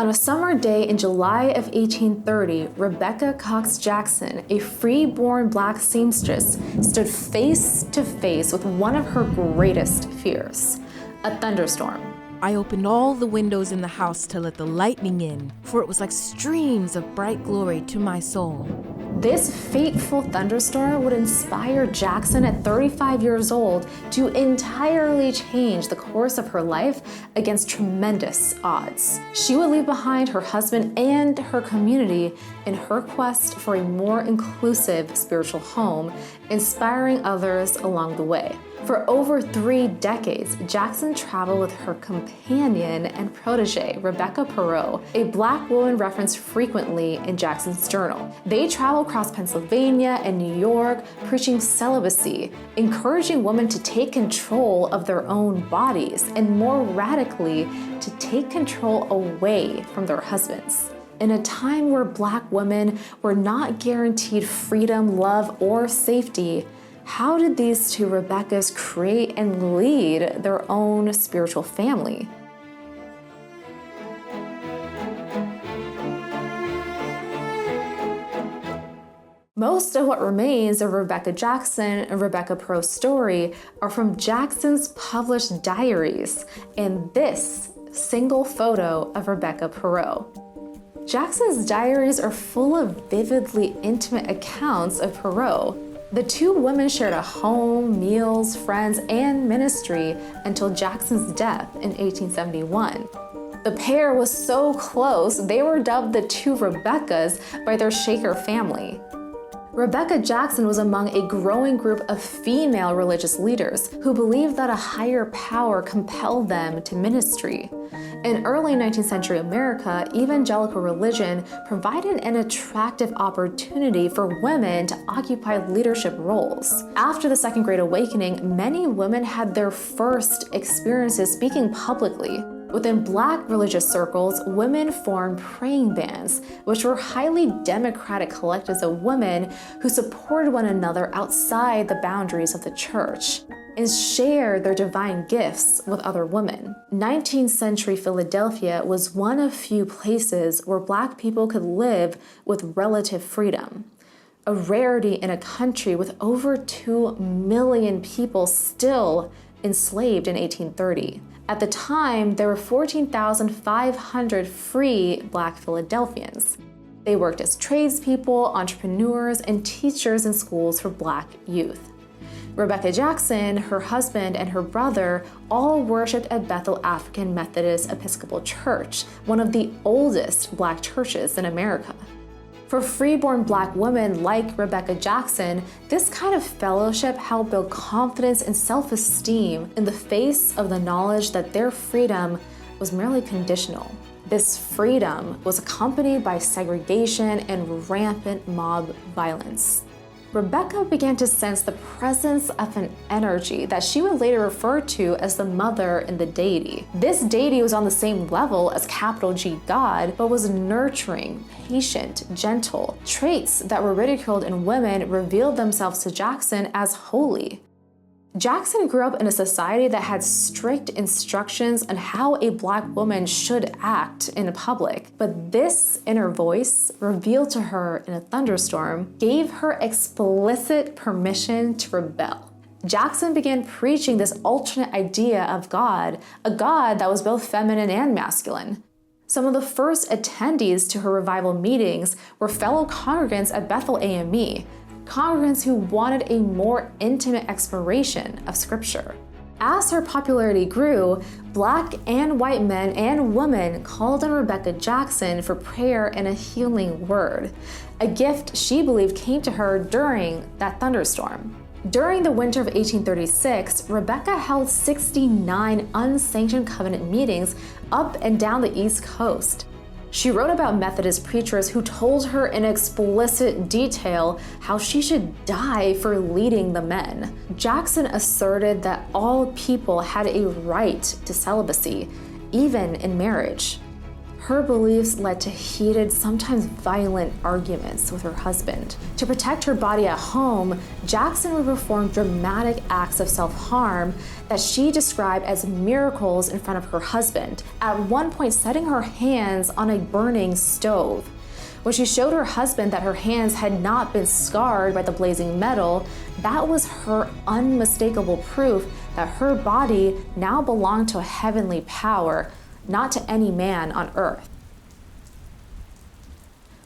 On a summer day in July of 1830, Rebecca Cox Jackson, a free-born black seamstress, stood face to face with one of her greatest fears, a thunderstorm. I opened all the windows in the house to let the lightning in, for it was like streams of bright glory to my soul. This fateful thunderstorm would inspire Jackson at 35 years old to entirely change the course of her life against tremendous odds. She would leave behind her husband and her community in her quest for a more inclusive spiritual home, inspiring others along the way. For over 3 decades, Jackson traveled with her companion and protege, Rebecca Perot, a black woman referenced frequently in Jackson's journal. They traveled across Pennsylvania and New York, preaching celibacy, encouraging women to take control of their own bodies, and more radically, to take control away from their husbands. In a time where black women were not guaranteed freedom, love, or safety, how did these two Rebeccas create and lead their own spiritual family? Most of what remains of Rebecca Jackson and Rebecca Perot's story are from Jackson's published diaries and this single photo of Rebecca Perot. Jackson's diaries are full of vividly intimate accounts of Perot. The two women shared a home, meals, friends, and ministry until Jackson's death in 1871. The pair was so close, they were dubbed the two Rebeccas by their Shaker family. Rebecca Jackson was among a growing group of female religious leaders who believed that a higher power compelled them to ministry. In early 19th century America, evangelical religion provided an attractive opportunity for women to occupy leadership roles. After the Second Great Awakening, many women had their first experiences speaking publicly. Within black religious circles, women formed praying bands, which were highly democratic collectives of women who supported one another outside the boundaries of the church and shared their divine gifts with other women. 19th century Philadelphia was one of few places where black people could live with relative freedom, a rarity in a country with over 2 million people still enslaved in 1830. At the time, there were 14,500 free black Philadelphians. They worked as tradespeople, entrepreneurs, and teachers in schools for black youth. Rebecca Jackson, her husband, and her brother all worshiped at Bethel African Methodist Episcopal Church, one of the oldest black churches in America. For freeborn black women like Rebecca Jackson, this kind of fellowship helped build confidence and self-esteem in the face of the knowledge that their freedom was merely conditional. This freedom was accompanied by segregation and rampant mob violence. Rebecca began to sense the presence of an energy that she would later refer to as the mother and the deity. This deity was on the same level as capital G God, but was nurturing, patient, gentle. Traits that were ridiculed in women revealed themselves to Jackson as holy. Jackson grew up in a society that had strict instructions on how a black woman should act in public, but this inner voice, revealed to her in a thunderstorm, gave her explicit permission to rebel. Jackson began preaching this alternate idea of God, a God that was both feminine and masculine. Some of the first attendees to her revival meetings were fellow congregants at Bethel AME, congregants who wanted a more intimate exploration of Scripture. As her popularity grew, black and white men and women called on Rebecca Jackson for prayer and a healing word, a gift she believed came to her during that thunderstorm. During the winter of 1836, Rebecca held 69 unsanctioned covenant meetings up and down the East Coast. She wrote about Methodist preachers who told her in explicit detail how she should die for leading the men. Jackson asserted that all people had a right to celibacy, even in marriage. her beliefs led to heated, sometimes violent arguments with her husband. To protect her body at home, Jackson would perform dramatic acts of self-harm that she described as miracles in front of her husband, at one point setting her hands on a burning stove. When she showed her husband that her hands had not been scarred by the blazing metal, that was her unmistakable proof that her body now belonged to a heavenly power, not to any man on earth.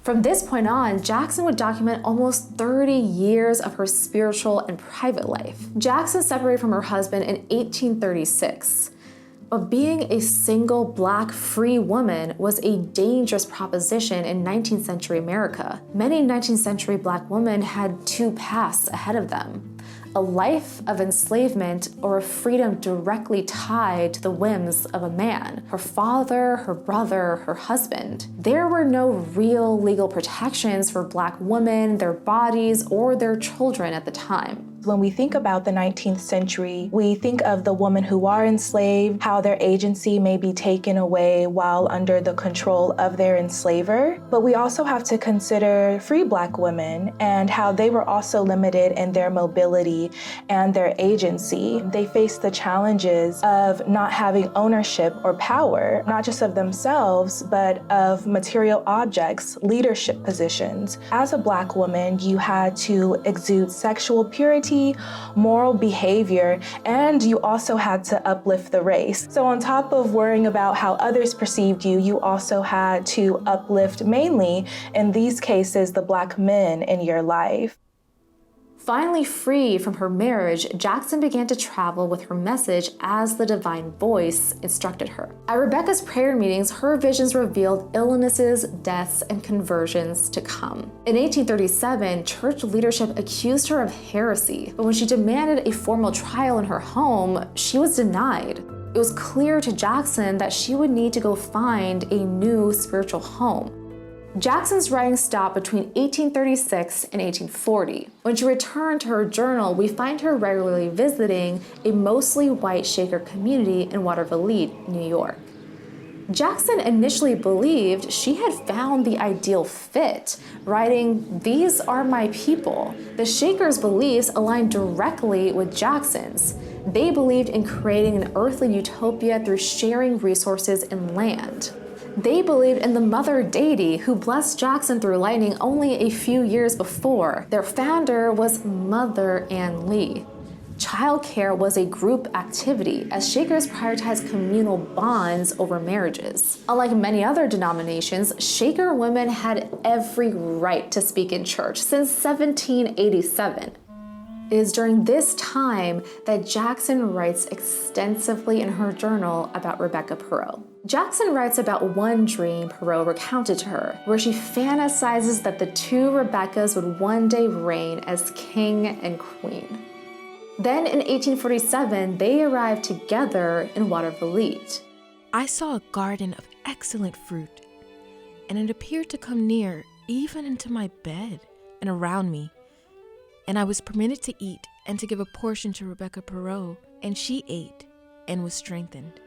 From this point on, Jackson would document almost 30 years of her spiritual and private life. Jackson separated from her husband in 1836. But being a single Black free woman was a dangerous proposition in 19th century America. Many 19th century Black women had two paths ahead of them: a life of enslavement or a freedom directly tied to the whims of a man, her father, her brother, her husband. There were no real legal protections for Black women, their bodies, or their children at the time. When we think about the 19th century, we think of the women who are enslaved, how their agency may be taken away while under the control of their enslaver. But we also have to consider free Black women and how they were also limited in their mobility and their agency. They faced the challenges of not having ownership or power, not just of themselves, but of material objects, leadership positions. As a Black woman, you had to exude sexual purity, moral behavior, and you also had to uplift the race. So on top of worrying about how others perceived you, you also had to uplift mainly, in these cases, the Black men in your life. Finally free from her marriage, Jackson began to travel with her message as the divine voice instructed her. At Rebecca's prayer meetings, her visions revealed illnesses, deaths, and conversions to come. In 1837, church leadership accused her of heresy, but when she demanded a formal trial in her home, she was denied. It was clear to Jackson that she would need to go find a new spiritual home. Jackson's writing stopped between 1836 and 1840. When she returned to her journal, we find her regularly visiting a mostly white Shaker community in Watervliet, New York. Jackson initially believed she had found the ideal fit, writing, "These are my people." The Shakers' beliefs aligned directly with Jackson's. They believed in creating an earthly utopia through sharing resources and land. They believed in the mother deity who blessed Jackson through lightning only a few years before. Their founder was Mother Ann Lee. Childcare was a group activity, as Shakers prioritized communal bonds over marriages. Unlike many other denominations, Shaker women had every right to speak in church since 1787. It is during this time that Jackson writes extensively in her journal about Rebecca Perot. Jackson writes about one dream Perot recounted to her, where she fantasizes that the two Rebeccas would one day reign as king and queen. Then in 1847, they arrived together in Watervliet. I saw a garden of excellent fruit, and it appeared to come near even into my bed and around me. And I was permitted to eat and to give a portion to Rebecca Perot, and she ate and was strengthened.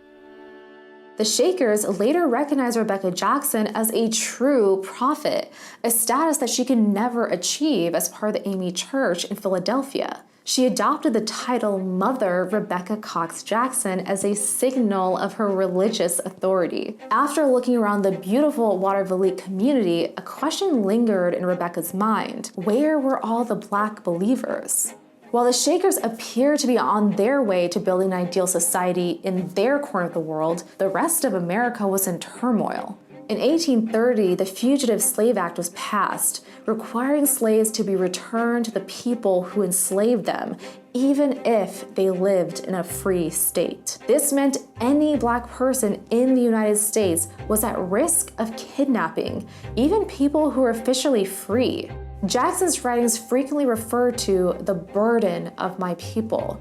The Shakers later recognized Rebecca Jackson as a true prophet, a status that she could never achieve as part of the AME Church in Philadelphia. She adopted the title Mother Rebecca Cox Jackson as a signal of her religious authority. After looking around the beautiful Watervliet community, a question lingered in Rebecca's mind. Where were all the Black believers? While the Shakers appeared to be on their way to building an ideal society in their corner of the world, the rest of America was in turmoil. In 1830, the Fugitive Slave Act was passed, requiring slaves to be returned to the people who enslaved them, even if they lived in a free state. This meant any Black person in the United States was at risk of kidnapping, even people who were officially free. Jackson's writings frequently refer to the burden of my people.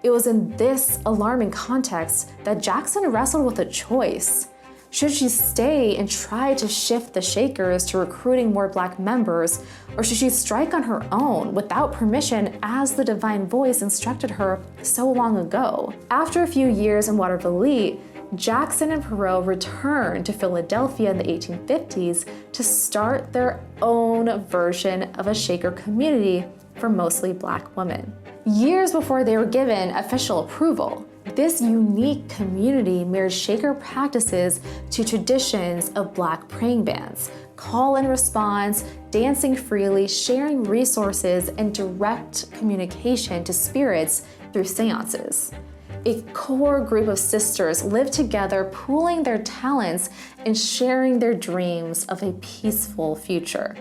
It was in this alarming context that Jackson wrestled with a choice. Should she stay and try to shift the Shakers to recruiting more Black members, or should she strike on her own without permission as the divine voice instructed her so long ago? After a few years in Watervliet, Jackson and Perot returned to Philadelphia in the 1850s to start their own version of a Shaker community for mostly Black women. Years before they were given official approval, this unique community mirrored Shaker practices to traditions of Black praying bands, call and response, dancing freely, sharing resources, and direct communication to spirits through seances. A core group of sisters lived together, pooling their talents and sharing their dreams of a peaceful future.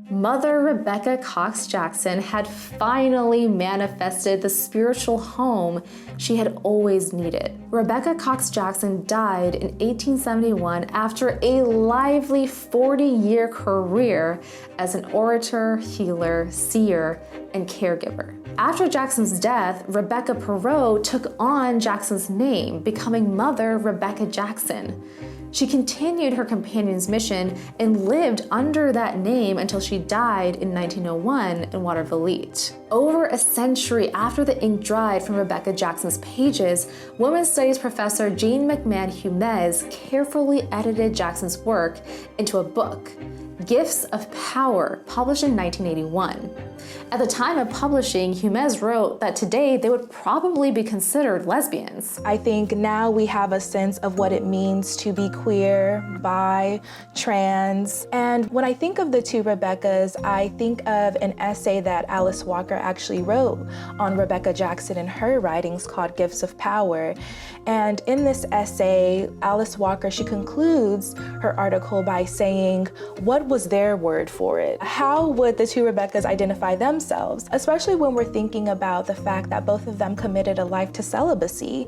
Mother Rebecca Cox Jackson had finally manifested the spiritual home she had always needed. Rebecca Cox Jackson died in 1871 after a lively 40-year career as an orator, healer, seer, and caregiver. After Jackson's death, Rebecca Perot took on Jackson's name, becoming Mother Rebecca Jackson. She continued her companion's mission and lived under that name until she died in 1901 in Watervliet. Over a century after the ink dried from Rebecca Jackson's pages, women's studies professor Jean McMahon Humez carefully edited Jackson's work into a book, Gifts of Power, published in 1981. At the time of publishing, Humez wrote that today they would probably be considered lesbians. I think now we have a sense of what it means to be queer, bi, trans. And when I think of the two Rebeccas, I think of an essay that Alice Walker actually wrote on Rebecca Jackson in her writings called Gifts of Power. And in this essay, Alice Walker, she concludes her article by saying, what was their word for it? How would the two Rebeccas identify themselves, especially when we're thinking about the fact that both of them committed a life to celibacy?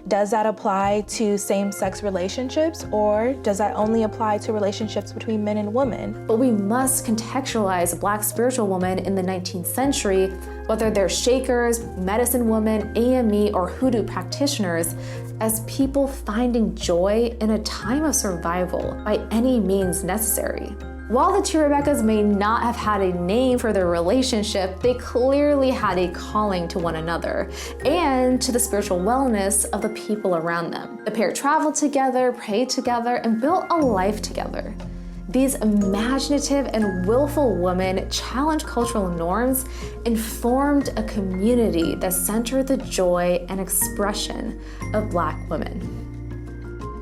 Does that apply to same-sex relationships, or does that only apply to relationships between men and women? But we must contextualize Black spiritual women in the 19th century, whether they're Shakers, medicine women, AME, or hoodoo practitioners, as people finding joy in a time of survival by any means necessary. While the two Rebeccas may not have had a name for their relationship, they clearly had a calling to one another and to the spiritual wellness of the people around them. The pair traveled together, prayed together, and built a life together. These imaginative and willful women challenged cultural norms and formed a community that centered the joy and expression of Black women.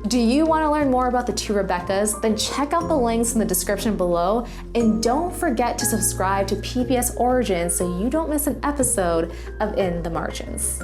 Do you want to learn more about the two Rebeccas? Then check out the links in the description below, and don't forget to subscribe to PBS Origins so you don't miss an episode of In the Margins.